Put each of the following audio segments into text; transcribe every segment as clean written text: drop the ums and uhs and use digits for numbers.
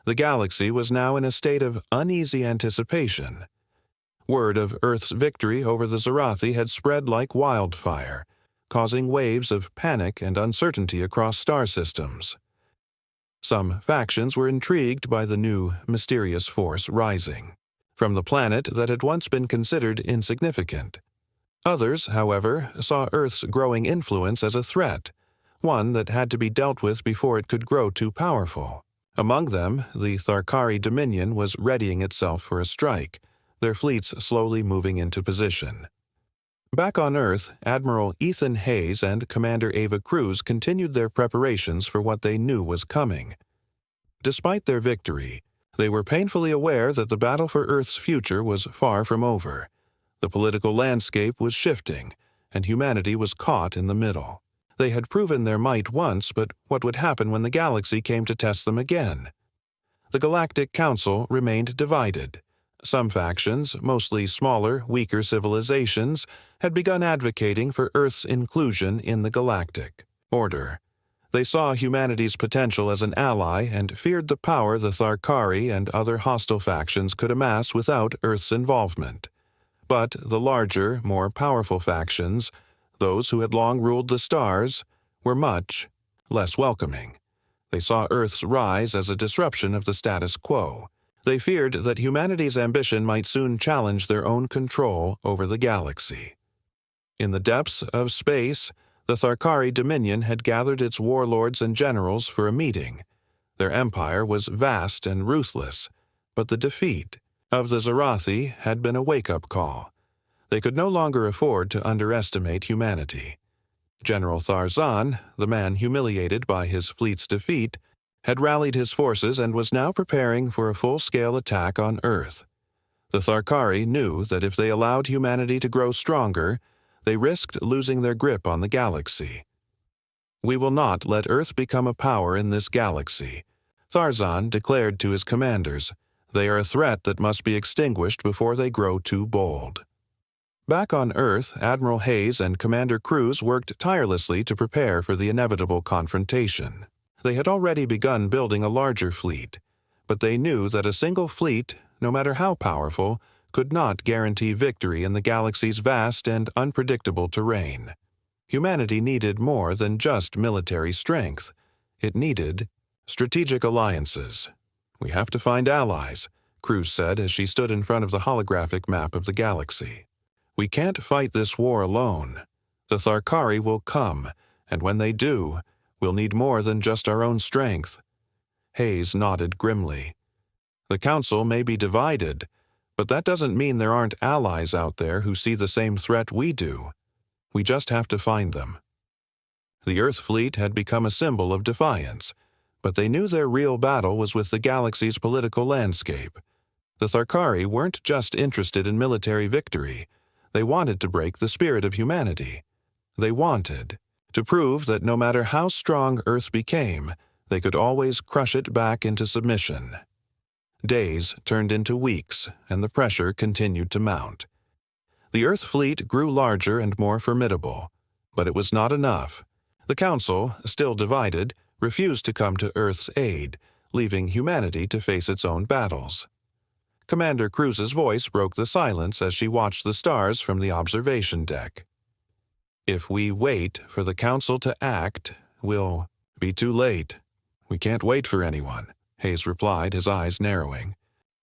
The galaxy was now in a state of uneasy anticipation. Word of Earth's victory over the Zarathi had spread like wildfire, causing waves of panic and uncertainty across star systems. Some factions were intrigued by the new, mysterious force rising from the planet that had once been considered insignificant. Others, however, saw Earth's growing influence as a threat, one that had to be dealt with before it could grow too powerful. Among them, the Tharkari Dominion was readying itself for a strike, their fleets slowly moving into position. Back on Earth, Admiral Ethan Hayes and Commander Ava Cruz continued their preparations for what they knew was coming. Despite their victory, they were painfully aware that the battle for Earth's future was far from over. The political landscape was shifting, and humanity was caught in the middle. They had proven their might once, but what would happen when the galaxy came to test them again? The Galactic Council remained divided. Some factions, mostly smaller, weaker civilizations, had begun advocating for Earth's inclusion in the galactic order. They saw humanity's potential as an ally and feared the power the Tharkari and other hostile factions could amass without Earth's involvement. But the larger, more powerful factions, those who had long ruled the stars, were much less welcoming. They saw Earth's rise as a disruption of the status quo. They feared that humanity's ambition might soon challenge their own control over the galaxy. In the depths of space, the Tharkari Dominion had gathered its warlords and generals for a meeting. Their empire was vast and ruthless, but the defeat of the Zarathi had been a wake-up call. They could no longer afford to underestimate humanity. General Tharzan, the man humiliated by his fleet's defeat, had rallied his forces and was now preparing for a full-scale attack on Earth. The Tharkari knew that if they allowed humanity to grow stronger, they risked losing their grip on the galaxy. "We will not let Earth become a power in this galaxy," Tharzan declared to his commanders. "They are a threat that must be extinguished before they grow too bold." Back on Earth, Admiral Hayes and Commander Cruz worked tirelessly to prepare for the inevitable confrontation. They had already begun building a larger fleet, but they knew that a single fleet, no matter how powerful, could not guarantee victory in the galaxy's vast and unpredictable terrain. Humanity needed more than just military strength. It needed strategic alliances. "We have to find allies," Cruz said as she stood in front of the holographic map of the galaxy. "We can't fight this war alone. The Tharkari will come, and when they do, we'll need more than just our own strength." Hayes nodded grimly. "The Council may be divided, but that doesn't mean there aren't allies out there who see the same threat we do. We just have to find them." The Earth fleet had become a symbol of defiance, but they knew their real battle was with the galaxy's political landscape. The Tharkari weren't just interested in military victory. They wanted to break the spirit of humanity. They wanted to prove that no matter how strong Earth became, they could always crush it back into submission. Days turned into weeks, and the pressure continued to mount. The Earth fleet grew larger and more formidable, but it was not enough. The Council, still divided, refused to come to Earth's aid, leaving humanity to face its own battles. Commander Cruz's voice broke the silence as she watched the stars from the observation deck. "If we wait for the Council to act, we'll be too late." "We can't wait for anyone," Hayes replied, his eyes narrowing.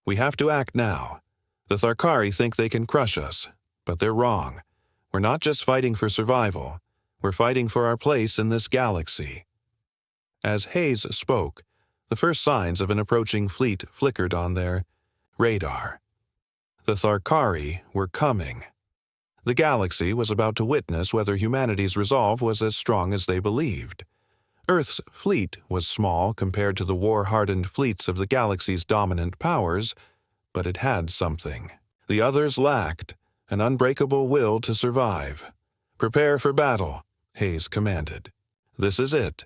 "We have to act now. The Tharkari think they can crush us, but they're wrong. We're not just fighting for survival. We're fighting for our place in this galaxy." As Hayes spoke, the first signs of an approaching fleet flickered on their radar. The Tharkari were coming. The galaxy was about to witness whether humanity's resolve was as strong as they believed. Earth's fleet was small compared to the war-hardened fleets of the galaxy's dominant powers, but it had something the others lacked: an unbreakable will to survive. "Prepare for battle," Hayes commanded. "This is it.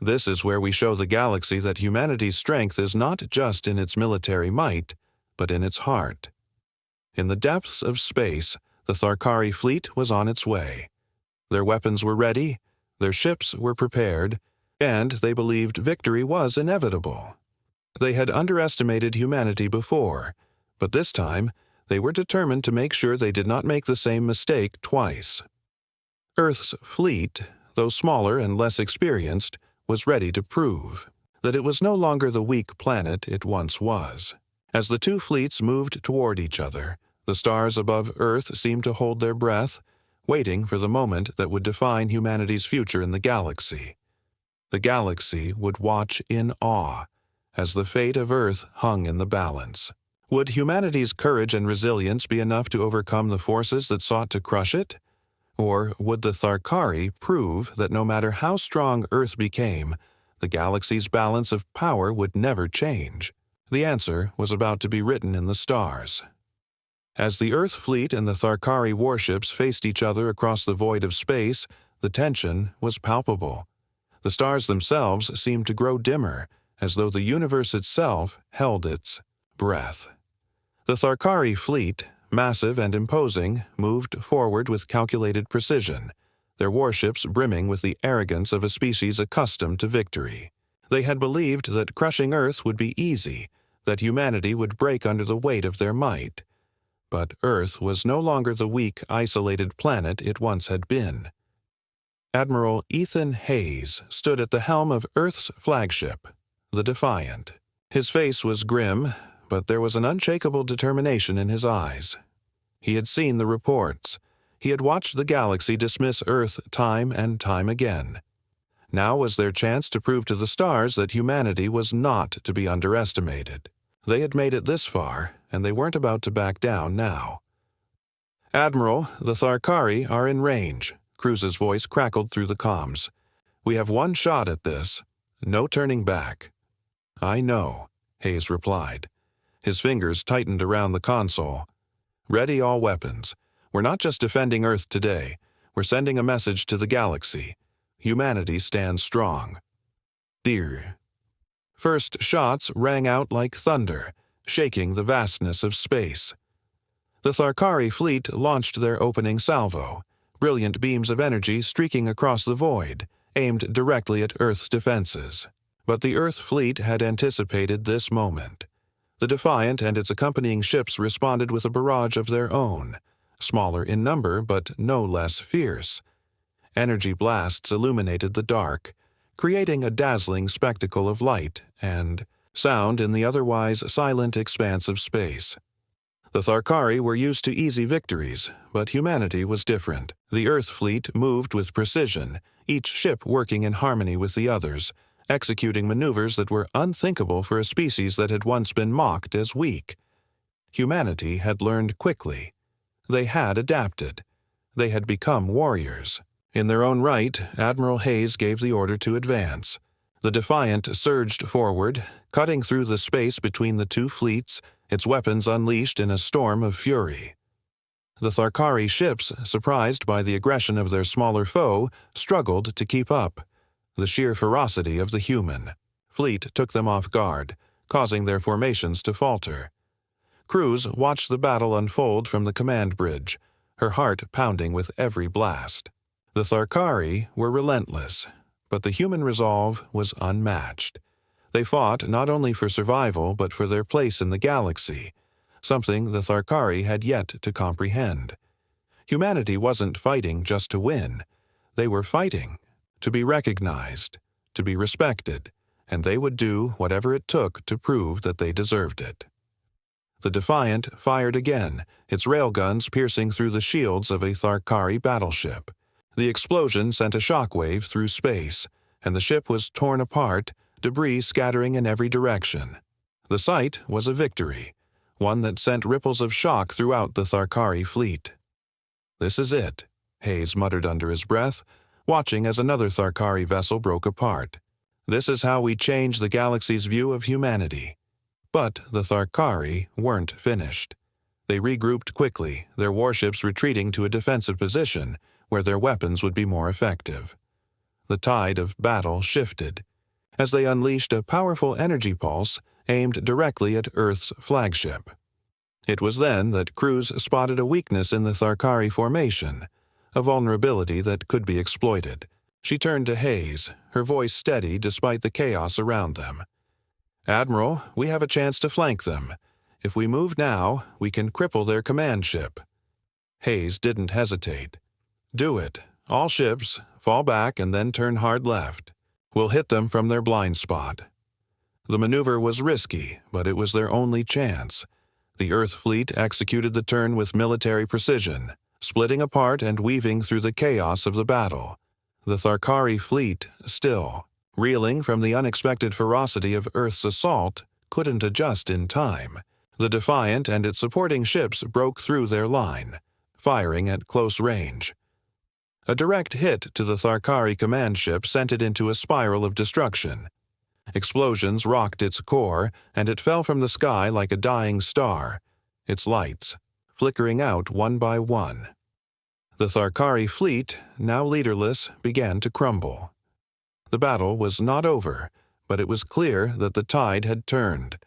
This is where we show the galaxy that humanity's strength is not just in its military might, but in its heart." In the depths of space, the Tharkari fleet was on its way. Their weapons were ready, their ships were prepared, and they believed victory was inevitable. They had underestimated humanity before, but this time they were determined to make sure they did not make the same mistake twice. Earth's fleet, though smaller and less experienced, was ready to prove that it was no longer the weak planet it once was. As the two fleets moved toward each other, the stars above Earth seemed to hold their breath, waiting for the moment that would define humanity's future in the galaxy. The galaxy would watch in awe as the fate of Earth hung in the balance. Would humanity's courage and resilience be enough to overcome the forces that sought to crush it? Or would the Tharkari prove that no matter how strong Earth became, the galaxy's balance of power would never change? The answer was about to be written in the stars. As the Earth fleet and the Tharkari warships faced each other across the void of space, the tension was palpable. The stars themselves seemed to grow dimmer, as though the universe itself held its breath. The Tharkari fleet, massive and imposing, moved forward with calculated precision, their warships brimming with the arrogance of a species accustomed to victory. They had believed that crushing Earth would be easy, that humanity would break under the weight of their might. But Earth was no longer the weak, isolated planet it once had been. Admiral Ethan Hayes stood at the helm of Earth's flagship, the Defiant. His face was grim, but there was an unshakable determination in his eyes. He had seen the reports. He had watched the galaxy dismiss Earth time and time again. Now was their chance to prove to the stars that humanity was not to be underestimated. They had made it this far, and they weren't about to back down now. "Admiral, the Tharkari are in range," Cruz's voice crackled through the comms. "We have one shot at this. No turning back." "I know," Hayes replied. His fingers tightened around the console. "Ready all weapons. We're not just defending Earth today. We're sending a message to the galaxy. Humanity stands strong." Dear. First shots rang out like thunder, shaking the vastness of space. The Tharkari fleet launched their opening salvo, brilliant beams of energy streaking across the void, aimed directly at Earth's defenses. But the Earth fleet had anticipated this moment. The Defiant and its accompanying ships responded with a barrage of their own, smaller in number but no less fierce. Energy blasts illuminated the dark, creating a dazzling spectacle of light and sound in the otherwise silent expanse of space. The Tharkari were used to easy victories, but humanity was different. The Earth fleet moved with precision, each ship working in harmony with the others, executing maneuvers that were unthinkable for a species that had once been mocked as weak. Humanity had learned quickly. They had adapted. They had become warriors. In their own right, Admiral Hayes gave the order to advance. The Defiant surged forward, cutting through the space between the two fleets, its weapons unleashed in a storm of fury. The Tharkari ships, surprised by the aggression of their smaller foe, struggled to keep up. The sheer ferocity of the human fleet took them off guard, causing their formations to falter. Cruz watched the battle unfold from the command bridge, her heart pounding with every blast. The Tharkari were relentless, but the human resolve was unmatched. They fought not only for survival but for their place in the galaxy, something the Tharkari had yet to comprehend. Humanity wasn't fighting just to win. They were fighting to be recognized, to be respected, and they would do whatever it took to prove that they deserved it. The Defiant fired again, its railguns piercing through the shields of a Tharkari battleship. The explosion sent a shockwave through space, and the ship was torn apart, debris scattering in every direction. The sight was a victory, one that sent ripples of shock throughout the Tharkari fleet. "This is it," Hayes muttered under his breath, watching as another Tharkari vessel broke apart. "This is how we change the galaxy's view of humanity." But the Tharkari weren't finished. They regrouped quickly, their warships retreating to a defensive position where their weapons would be more effective. The tide of battle shifted, as they unleashed a powerful energy pulse aimed directly at Earth's flagship. It was then that Cruz spotted a weakness in the Tharkari formation, a vulnerability that could be exploited. She turned to Hayes, her voice steady despite the chaos around them. "Admiral, we have a chance to flank them. If we move now, we can cripple their command ship." Hayes didn't hesitate. "Do it. All ships, fall back and then turn hard left. We'll hit them from their blind spot." The maneuver was risky, but it was their only chance. The Earth fleet executed the turn with military precision, splitting apart and weaving through the chaos of the battle. The Tharkari fleet, still, reeling from the unexpected ferocity of Earth's assault, couldn't adjust in time. The Defiant and its supporting ships broke through their line, firing at close range. A direct hit to the Tharkari command ship sent it into a spiral of destruction. Explosions rocked its core, and it fell from the sky like a dying star, its lights flickering out one by one. The Tharkari fleet, now leaderless, began to crumble. The battle was not over, but it was clear that the tide had turned.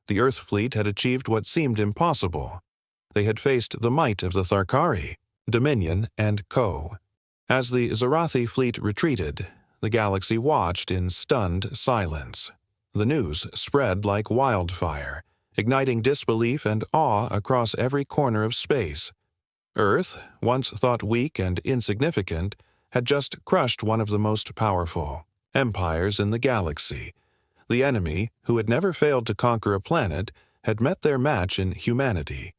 The Earth fleet had achieved what seemed impossible. They had faced the might of the Tharkari, Dominion, and Co. As the Zarathi fleet retreated, the galaxy watched in stunned silence. The news spread like wildfire, igniting disbelief and awe across every corner of space. Earth, once thought weak and insignificant, had just crushed one of the most powerful empires in the galaxy. The enemy, who had never failed to conquer a planet, had met their match in humanity.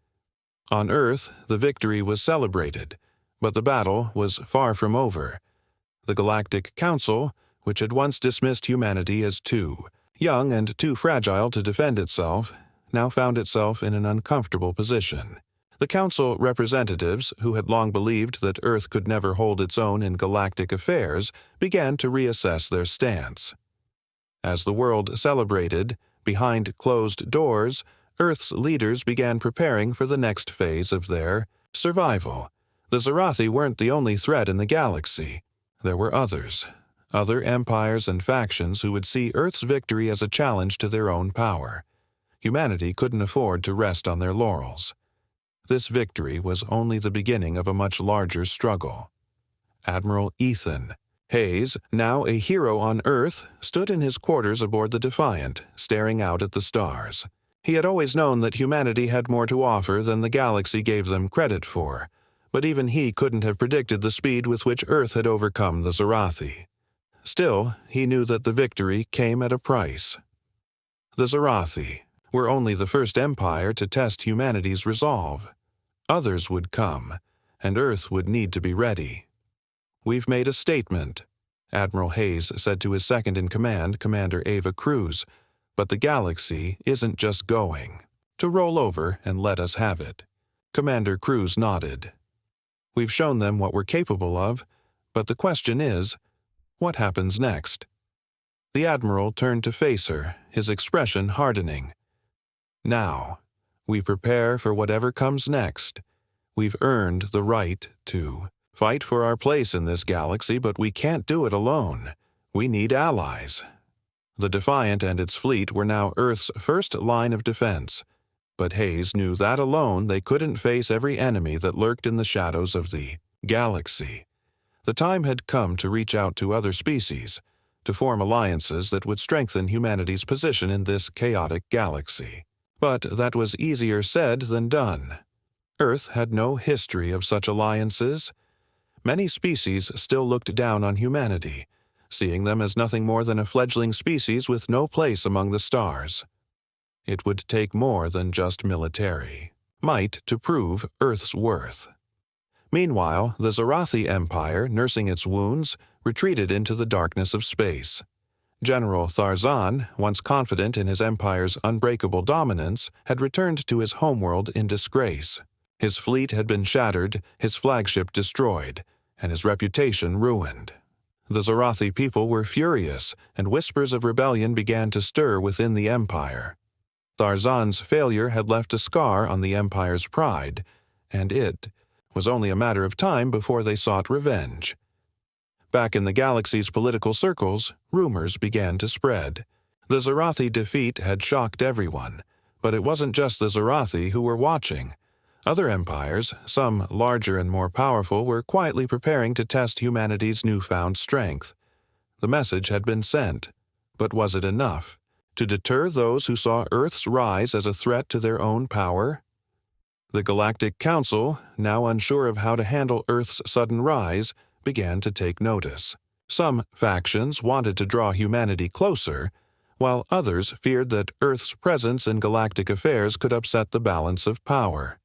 On Earth, the victory was celebrated, but the battle was far from over. The Galactic Council, which had once dismissed humanity as too young and too fragile to defend itself, now found itself in an uncomfortable position. The Council representatives, who had long believed that Earth could never hold its own in galactic affairs, began to reassess their stance. As the world celebrated, behind closed doors, Earth's leaders began preparing for the next phase of their survival. The Zarathi weren't the only threat in the galaxy. There were others, other empires and factions who would see Earth's victory as a challenge to their own power. Humanity couldn't afford to rest on their laurels. This victory was only the beginning of a much larger struggle. Admiral Ethan Hayes, now a hero on Earth, stood in his quarters aboard the Defiant, staring out at the stars. He had always known that humanity had more to offer than the galaxy gave them credit for, but even he couldn't have predicted the speed with which Earth had overcome the Zarathi. Still, he knew that the victory came at a price. The Zarathi were only the first empire to test humanity's resolve. Others would come, and Earth would need to be ready. "We've made a statement," Admiral Hayes said to his second-in-command, Commander Ava Cruz, "but the galaxy isn't just going to roll over and let us have it." Commander Cruz nodded. "We've shown them what we're capable of, but the question is, what happens next?" The Admiral turned to face her, his expression hardening. "Now, we prepare for whatever comes next. We've earned the right to fight for our place in this galaxy, but we can't do it alone. We need allies." The Defiant and its fleet were now Earth's first line of defense, but Hayes knew that alone they couldn't face every enemy that lurked in the shadows of the galaxy. The time had come to reach out to other species, to form alliances that would strengthen humanity's position in this chaotic galaxy. But that was easier said than done. Earth had no history of such alliances. Many species still looked down on humanity, seeing them as nothing more than a fledgling species with no place among the stars. It would take more than just military might to prove Earth's worth. Meanwhile, the Zarathi Empire, nursing its wounds, retreated into the darkness of space. General Tharzan, once confident in his empire's unbreakable dominance, had returned to his homeworld in disgrace. His fleet had been shattered, his flagship destroyed, and his reputation ruined. The Zarathi people were furious, and whispers of rebellion began to stir within the empire. Tharzan's failure had left a scar on the empire's pride, and it was only a matter of time before they sought revenge. Back in the galaxy's political circles, rumors began to spread. The Zarathi defeat had shocked everyone, but it wasn't just the Zarathi who were watching. Other empires, some larger and more powerful, were quietly preparing to test humanity's newfound strength. The message had been sent, but was it enough? To deter those who saw Earth's rise as a threat to their own power? The Galactic Council, now unsure of how to handle Earth's sudden rise, began to take notice. Some factions wanted to draw humanity closer, while others feared that Earth's presence in galactic affairs could upset the balance of power.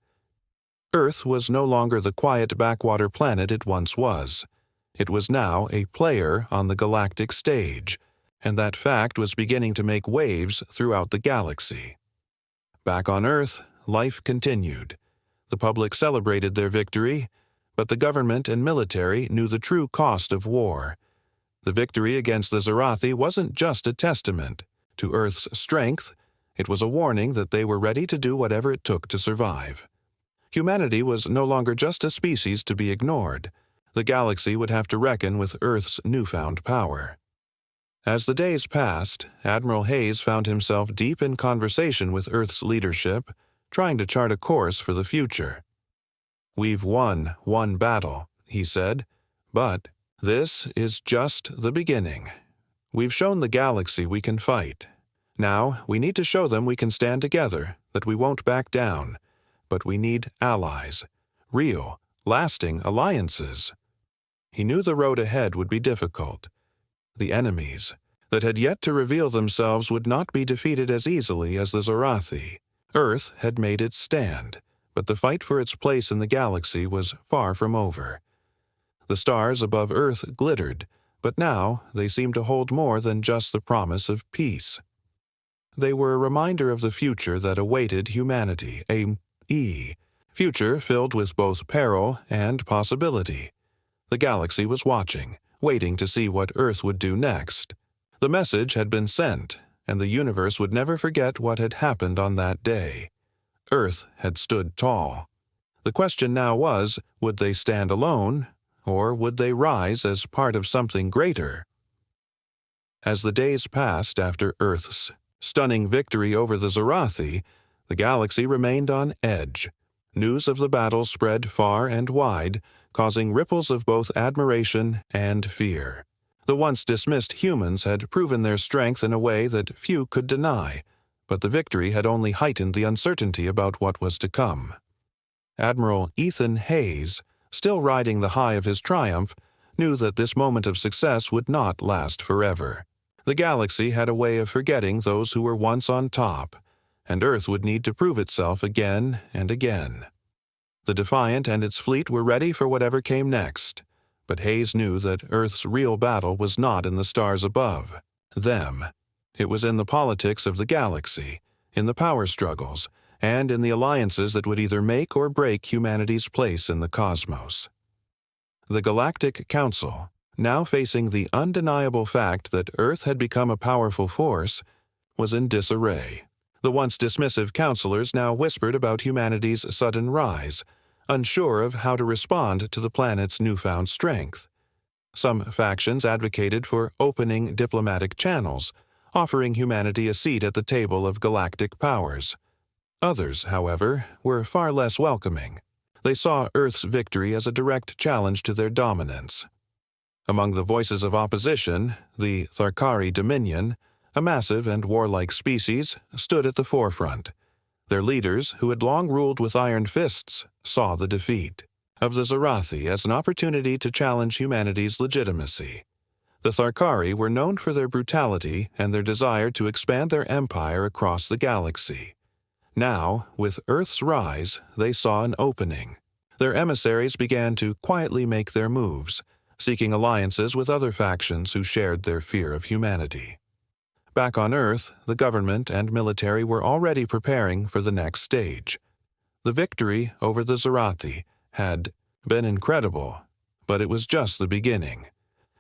Earth was no longer the quiet backwater planet it once was. It was now a player on the galactic stage, and that fact was beginning to make waves throughout the galaxy. Back on Earth, life continued. The public celebrated their victory, but the government and military knew the true cost of war. The victory against the Zarathi wasn't just a testament to Earth's strength, it was a warning that they were ready to do whatever it took to survive. Humanity was no longer just a species to be ignored. The galaxy would have to reckon with Earth's newfound power. As the days passed, Admiral Hayes found himself deep in conversation with Earth's leadership, trying to chart a course for the future. "We've won one battle," he said, "but this is just the beginning. We've shown the galaxy we can fight. Now we need to show them we can stand together, that we won't back down. But we need allies, real, lasting alliances." He knew the road ahead would be difficult. The enemies that had yet to reveal themselves would not be defeated as easily as the Zarathi. Earth had made its stand, but the fight for its place in the galaxy was far from over. The stars above Earth glittered, but now they seemed to hold more than just the promise of peace. They were a reminder of the future that awaited humanity, a future filled with both peril and possibility. The galaxy was watching, waiting to see what Earth would do next. The message had been sent, and the universe would never forget what had happened on that day. Earth had stood tall. The question now was, would they stand alone, or would they rise as part of something greater? As the days passed after Earth's stunning victory over the Zarathi, the galaxy remained on edge. News of the battle spread far and wide, causing ripples of both admiration and fear. The once dismissed humans had proven their strength in a way that few could deny, but the victory had only heightened the uncertainty about what was to come. Admiral Ethan Hayes, still riding the high of his triumph, knew that this moment of success would not last forever. The galaxy had a way of forgetting those who were once on top, and Earth would need to prove itself again and again. The Defiant and its fleet were ready for whatever came next, but Hayes knew that Earth's real battle was not in the stars above, them. It was in the politics of the galaxy, in the power struggles, and in the alliances that would either make or break humanity's place in the cosmos. The Galactic Council, now facing the undeniable fact that Earth had become a powerful force, was in disarray. The once dismissive counselors now whispered about humanity's sudden rise, unsure of how to respond to the planet's newfound strength. Some factions advocated for opening diplomatic channels, offering humanity a seat at the table of galactic powers. Others, however, were far less welcoming. They saw Earth's victory as a direct challenge to their dominance. Among the voices of opposition, the Tharkari Dominion, a massive and warlike species, stood at the forefront. Their leaders, who had long ruled with iron fists, saw the defeat of the Zarathi as an opportunity to challenge humanity's legitimacy. The Tharkari were known for their brutality and their desire to expand their empire across the galaxy. Now, with Earth's rise, they saw an opening. Their emissaries began to quietly make their moves, seeking alliances with other factions who shared their fear of humanity. Back on Earth, the government and military were already preparing for the next stage. The victory over the Zarathi had been incredible, but it was just the beginning.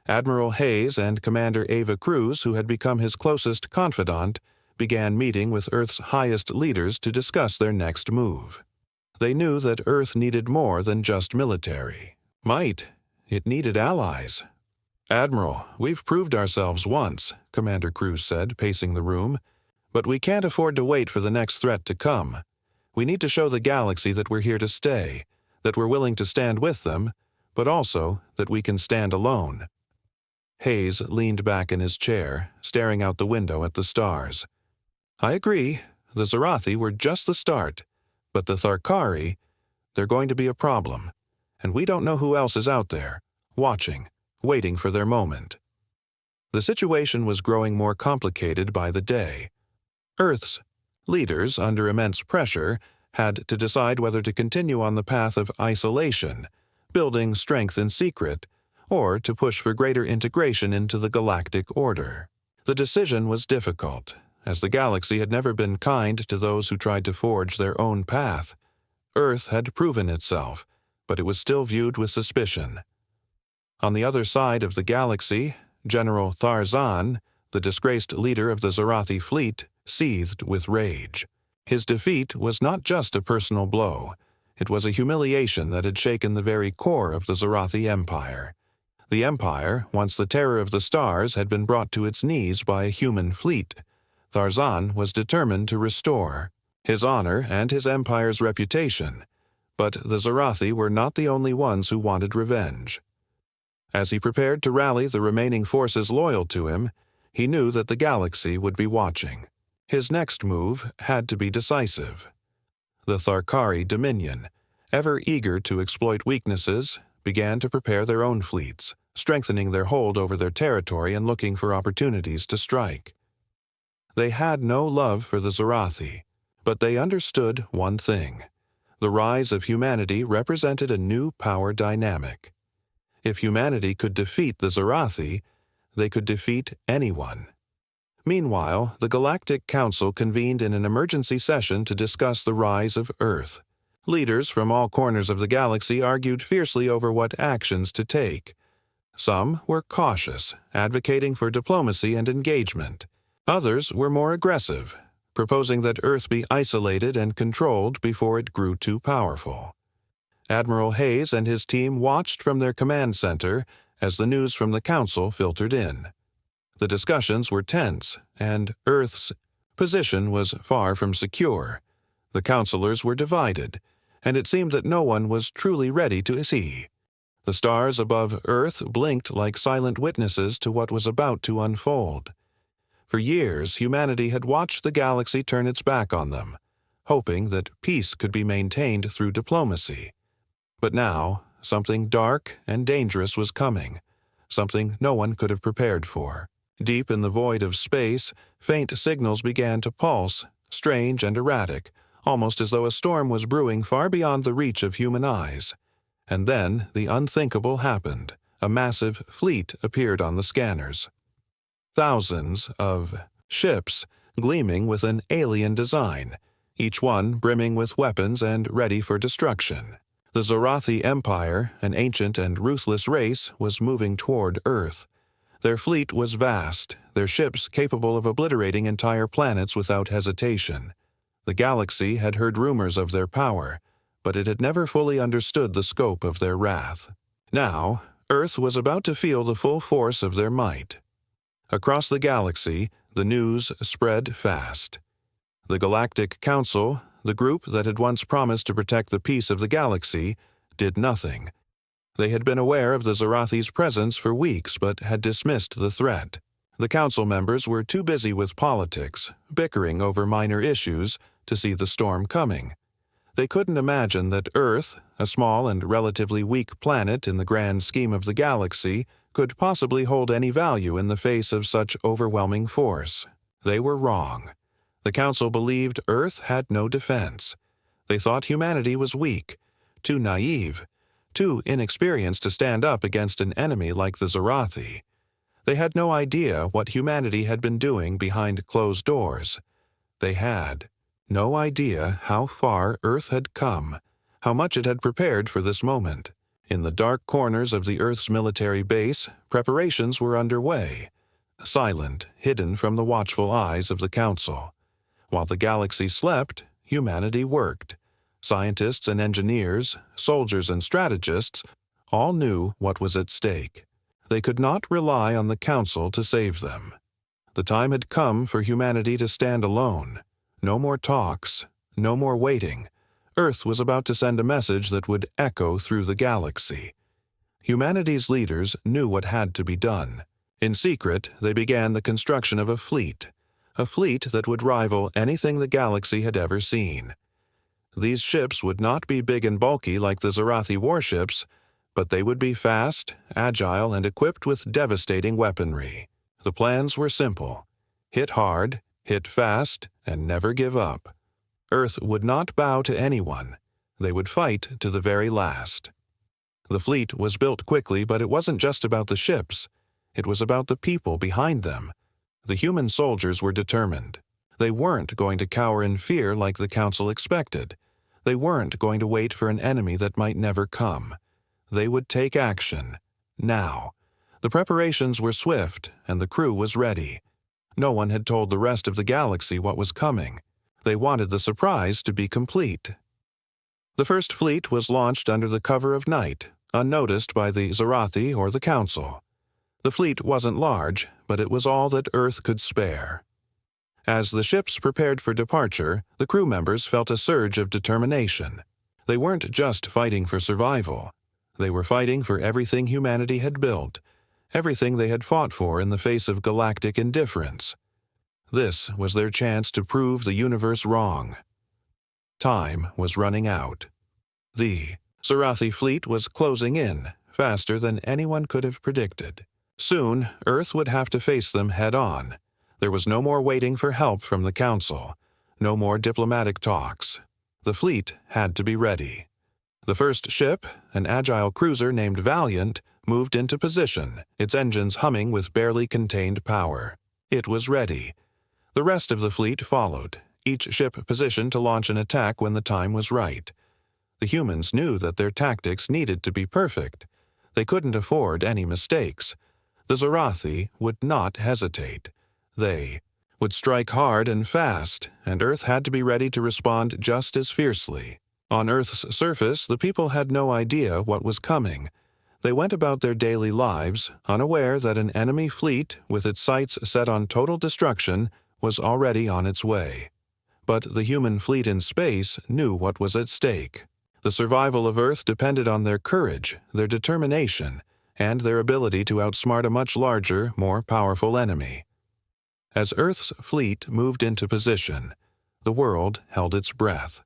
Admiral Hayes and Commander Ava Cruz, who had become his closest confidant, began meeting with Earth's highest leaders to discuss their next move. They knew that Earth needed more than just military might. It needed allies. "Admiral, we've proved ourselves once," Commander Cruz said, pacing the room, "but we can't afford to wait for the next threat to come. We need to show the galaxy that we're here to stay, that we're willing to stand with them, but also that we can stand alone." Hayes leaned back in his chair, staring out the window at the stars. I agree, the Zarathi were just the start, but the Tharkari, they're going to be a problem, and we don't know who else is out there, watching, waiting for their moment. The situation was growing more complicated by the day. Earth's leaders, under immense pressure, had to decide whether to continue on the path of isolation, building strength in secret, or to push for greater integration into the galactic order. The decision was difficult, as the galaxy had never been kind to those who tried to forge their own path. Earth had proven itself, but it was still viewed with suspicion. On the other side of the galaxy, General Tharzan, the disgraced leader of the Zarathi fleet, seethed with rage. His defeat was not just a personal blow. It was a humiliation that had shaken the very core of the Zarathi Empire. The Empire, once the terror of the stars, had been brought to its knees by a human fleet. Tharzan was determined to restore his honor and his empire's reputation, but the Zarathi were not the only ones who wanted revenge. As he prepared to rally the remaining forces loyal to him, he knew that the galaxy would be watching. His next move had to be decisive. The Tharkari Dominion, ever eager to exploit weaknesses, began to prepare their own fleets, strengthening their hold over their territory and looking for opportunities to strike. They had no love for the Zarathi, but they understood one thing. The rise of humanity represented a new power dynamic. If humanity could defeat the Zarathi, they could defeat anyone. Meanwhile, the Galactic Council convened in an emergency session to discuss the rise of Earth. Leaders from all corners of the galaxy argued fiercely over what actions to take. Some were cautious, advocating for diplomacy and engagement. Others were more aggressive, proposing that Earth be isolated and controlled before it grew too powerful. Admiral Hayes and his team watched from their command center as the news from the Council filtered in. The discussions were tense, and Earth's position was far from secure. The counselors were divided, and it seemed that no one was truly ready to see. The stars above Earth blinked like silent witnesses to what was about to unfold. For years, humanity had watched the galaxy turn its back on them, hoping that peace could be maintained through diplomacy. But now, something dark and dangerous was coming, something no one could have prepared for. Deep in the void of space, faint signals began to pulse, strange and erratic, almost as though a storm was brewing far beyond the reach of human eyes. And then the unthinkable happened. A massive fleet appeared on the scanners. Thousands of ships gleaming with an alien design, each one brimming with weapons and ready for destruction. The Zarathi Empire, an ancient and ruthless race, was moving toward Earth. Their fleet was vast, their ships capable of obliterating entire planets without hesitation. The galaxy had heard rumors of their power, but it had never fully understood the scope of their wrath. Now, Earth was about to feel the full force of their might. Across the galaxy, the news spread fast. The Galactic Council, the group that had once promised to protect the peace of the galaxy, did nothing. They had been aware of the Zarathi's presence for weeks but had dismissed the threat. The council members were too busy with politics, bickering over minor issues, to see the storm coming. They couldn't imagine that Earth, a small and relatively weak planet in the grand scheme of the galaxy, could possibly hold any value in the face of such overwhelming force. They were wrong. The council believed Earth had no defense. They thought humanity was weak, too naive, too inexperienced to stand up against an enemy like the Zarathi. They had no idea what humanity had been doing behind closed doors. They had no idea how far Earth had come, how much it had prepared for this moment. In the dark corners of the Earth's military base, preparations were underway, silent, hidden from the watchful eyes of the Council. While the galaxy slept, humanity worked. Scientists and engineers, soldiers and strategists, all knew what was at stake. They could not rely on the Council to save them. The time had come for humanity to stand alone. No more talks, no more waiting. Earth was about to send a message that would echo through the galaxy. Humanity's leaders knew what had to be done. In secret, they began the construction of a fleet. a fleet that would rival anything the galaxy had ever seen. These ships would not be big and bulky like the Zarathi warships, but they would be fast, agile, and equipped with devastating weaponry. The plans were simple: hit hard, hit fast, and never give up. Earth would not bow to anyone. They would fight to the very last. The fleet was built quickly, but it wasn't just about the ships. It was about the people behind them. The human soldiers were determined. They weren't going to cower in fear like the Council expected. They weren't going to wait for an enemy that might never come. They would take action, now. The preparations were swift, and the crew was ready. No one had told the rest of the galaxy what was coming. They wanted the surprise to be complete. The first fleet was launched under the cover of night, unnoticed by the Zarathi or the Council. The fleet wasn't large, but it was all that Earth could spare. As the ships prepared for departure, the crew members felt a surge of determination. They weren't just fighting for survival. They were fighting for everything humanity had built, everything they had fought for in the face of galactic indifference. This was their chance to prove the universe wrong. Time was running out. The Zarathi fleet was closing in, faster than anyone could have predicted. Soon, Earth would have to face them head-on. There was no more waiting for help from the Council, no more diplomatic talks. The fleet had to be ready. The first ship, an agile cruiser named Valiant, moved into position, its engines humming with barely contained power. It was ready. The rest of the fleet followed, each ship positioned to launch an attack when the time was right. The humans knew that their tactics needed to be perfect. They couldn't afford any mistakes. The Zarathi would not hesitate. They would strike hard and fast, and Earth had to be ready to respond just as fiercely. On Earth's surface, the people had no idea what was coming. They went about their daily lives, unaware that an enemy fleet, with its sights set on total destruction, was already on its way. But the human fleet in space knew what was at stake. The survival of Earth depended on their courage, their determination, and their ability to outsmart a much larger, more powerful enemy. As Earth's fleet moved into position, the world held its breath.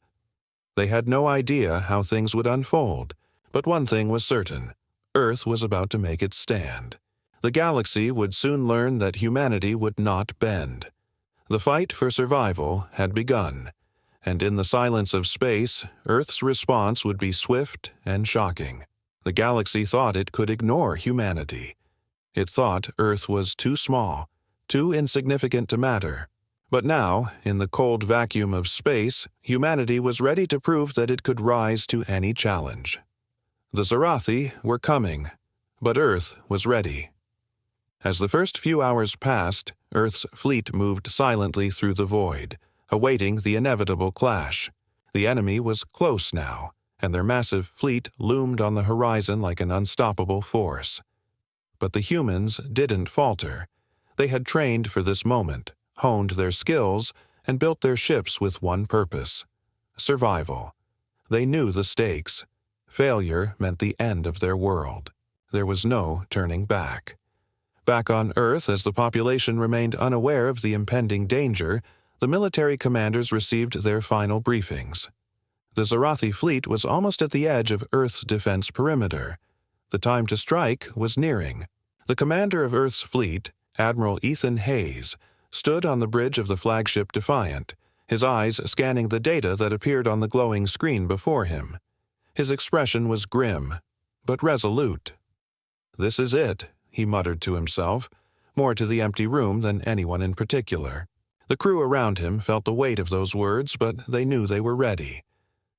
They had no idea how things would unfold, but one thing was certain: Earth was about to make its stand. The galaxy would soon learn that humanity would not bend. The fight for survival had begun, and in the silence of space, Earth's response would be swift and shocking. The galaxy thought it could ignore humanity. It thought Earth was too small, too insignificant to matter. But now, in the cold vacuum of space, humanity was ready to prove that it could rise to any challenge. The Zarathi were coming, but Earth was ready. As the first few hours passed, Earth's fleet moved silently through the void, awaiting the inevitable clash. The enemy was close now, and their massive fleet loomed on the horizon like an unstoppable force. But the humans didn't falter. They had trained for this moment, honed their skills, and built their ships with one purpose: survival. They knew the stakes. Failure meant the end of their world. There was no turning back. Back on Earth, as the population remained unaware of the impending danger, the military commanders received their final briefings. The Zarathi fleet was almost at the edge of Earth's defense perimeter. The time to strike was nearing. The commander of Earth's fleet, Admiral Ethan Hayes, stood on the bridge of the flagship Defiant, his eyes scanning the data that appeared on the glowing screen before him. His expression was grim, but resolute. "This is it," he muttered to himself, more to the empty room than anyone in particular. The crew around him felt the weight of those words, but they knew they were ready.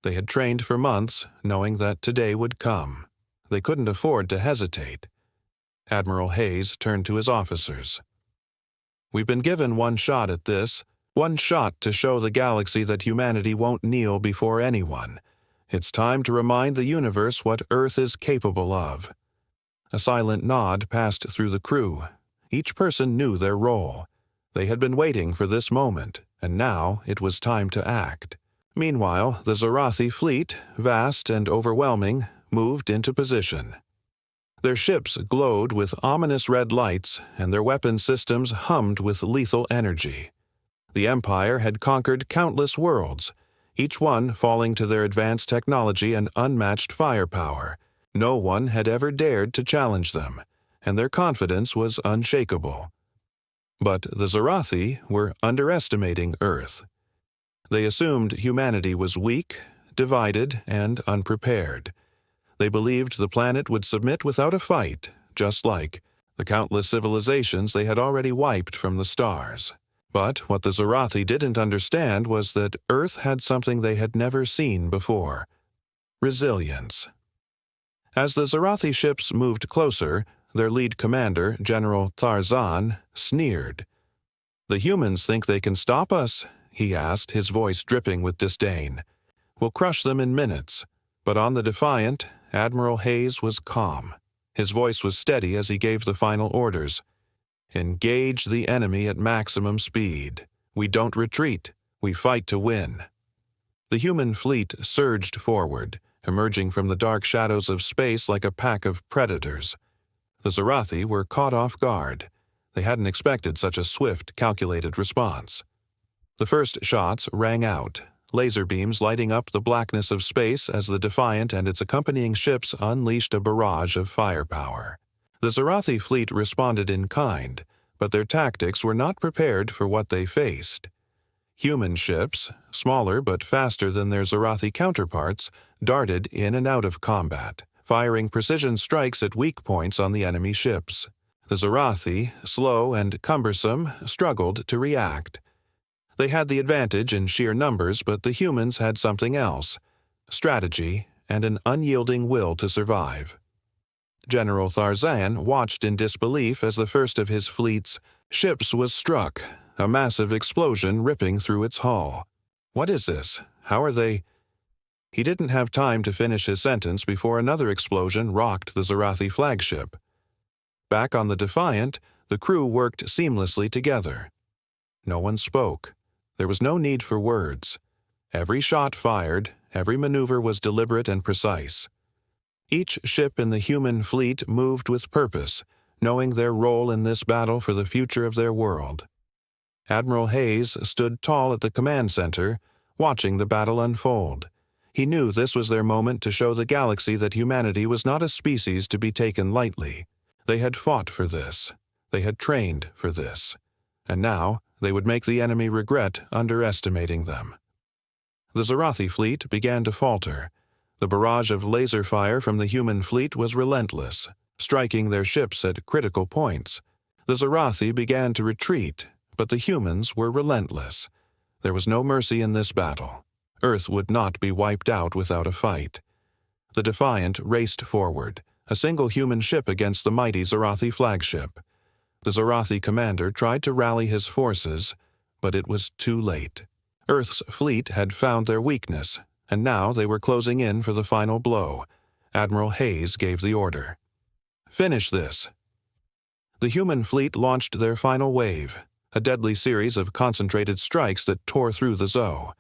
They had trained for months, knowing that today would come. They couldn't afford to hesitate. Admiral Hayes turned to his officers. "We've been given one shot at this, one shot to show the galaxy that humanity won't kneel before anyone. It's time to remind the universe what Earth is capable of." A silent nod passed through the crew. Each person knew their role. They had been waiting for this moment, and now it was time to act. Meanwhile, the Zarathi fleet, vast and overwhelming, moved into position. Their ships glowed with ominous red lights, and their weapon systems hummed with lethal energy. The Empire had conquered countless worlds, each one falling to their advanced technology and unmatched firepower. No one had ever dared to challenge them, and their confidence was unshakable. But the Zarathi were underestimating Earth. They assumed humanity was weak, divided, and unprepared. They believed the planet would submit without a fight, just like the countless civilizations they had already wiped from the stars. But what the Zarathi didn't understand was that Earth had something they had never seen before: resilience. As the Zarathi ships moved closer, their lead commander, General Tarzan, sneered. "The humans think they can stop us?" he asked, his voice dripping with disdain. "We'll crush them in minutes." But on the Defiant, Admiral Hayes was calm. His voice was steady as he gave the final orders. "Engage the enemy at maximum speed. We don't retreat. We fight to win." The human fleet surged forward, emerging from the dark shadows of space like a pack of predators. The Zarathi were caught off guard. They hadn't expected such a swift, calculated response. The first shots rang out, laser beams lighting up the blackness of space as the Defiant and its accompanying ships unleashed a barrage of firepower. The Zarathi fleet responded in kind, but their tactics were not prepared for what they faced. Human ships, smaller but faster than their Zarathi counterparts, darted in and out of combat, firing precision strikes at weak points on the enemy ships. The Zarathi, slow and cumbersome, struggled to react. They had the advantage in sheer numbers, but the humans had something else: strategy and an unyielding will to survive. General Tarzan watched in disbelief as the first of his fleet's ships was struck, a massive explosion ripping through its hull. "What is this? How are they—" He didn't have time to finish his sentence before another explosion rocked the Zarathi flagship. Back on the Defiant, the crew worked seamlessly together. No one spoke. There was no need for words. Every shot fired, every maneuver was deliberate and precise. Each ship in the human fleet moved with purpose, knowing their role in this battle for the future of their world. Admiral Hayes stood tall at the command center, watching the battle unfold. He knew this was their moment to show the galaxy that humanity was not a species to be taken lightly. They had fought for this. They had trained for this. And now they would make the enemy regret underestimating them. The Zarathi fleet began to falter. The barrage of laser fire from the human fleet was relentless, striking their ships at critical points. The Zarathi began to retreat, but the humans were relentless. There was no mercy in this battle. Earth would not be wiped out without a fight. The Defiant raced forward, a single human ship against the mighty Zarathi flagship. The Zarathi commander tried to rally his forces, but it was too late. Earth's fleet had found their weakness, and now they were closing in for the final blow. Admiral Hayes gave the order. "Finish this." The human fleet launched their final wave, a deadly series of concentrated strikes that tore through the Zoo.